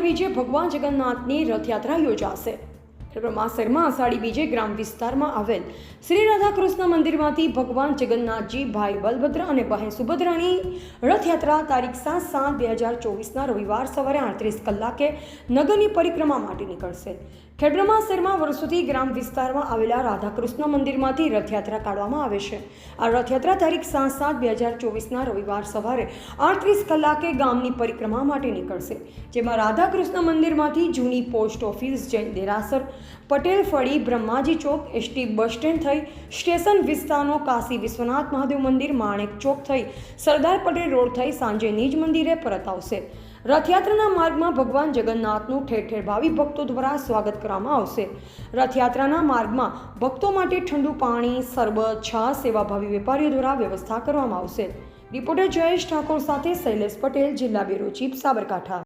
બીજે ભગવાન જગન્નાથની રથયાત્રા યોજાશે। ખેડબ્રહ્મા શહેરમાં અષાઢી બીજે ગ્રામ વિસ્તારમાં આવેલ શ્રી રાધાકૃષ્ણ મંદિરમાંથી ભગવાન જગન્નાથજી, ભાઈ બલભદ્ર અને બહેન સુભદ્રાની રથયાત્રા તારીખ 7/7/2024ના રવિવાર સવારે 38 કલાકે નગરની પરિક્રમા માટે નીકળશે। ખેડબ્રહ્મા શહેરમાં વર્ષોથી ગ્રામ વિસ્તારમાં આવેલા રાધાકૃષ્ણ મંદિરમાંથી રથયાત્રા કાઢવામાં આવે છે। આ રથયાત્રા તારીખ 7/7/2024ના રવિવાર સવારે 38 કલાકે ગામની પરિક્રમા માટે નીકળશે, જેમાં રાધાકૃષ્ણ મંદિરમાંથી જૂની પોસ્ટ ઓફિસ, જૈન દેરાસર, પટેલ ફળી, બ્રહ્માજી ચોક, એસટી બસ સ્ટેન્ડ થઈ સ્ટેશન વિસ્તારનો કાશી વિશ્વનાથ મહાદેવ મંદિર, માણેક ચોક થઈ સરદાર પટેલ રોડ થઈ સાંજે નિજ મંદિરે પરત આવશે। રથયાત્રાના માર્ગમાં ભગવાન જગન્નાથનું ઠેર ઠેર ભાવિ ભક્તો દ્વારા સ્વાગત કરવામાં આવશે। રથયાત્રાના માર્ગમાં ભક્તો માટે ઠંડુ પાણી, શરબત, છાશ, સેવાભાવી વેપારીઓ દ્વારા વ્યવસ્થા કરવામાં આવશે। રિપોર્ટર જયેશ ઠાકોર સાથે શૈલેષ પટેલ, જિલ્લા બ્યુરો ચીફ, સાબરકાંઠા।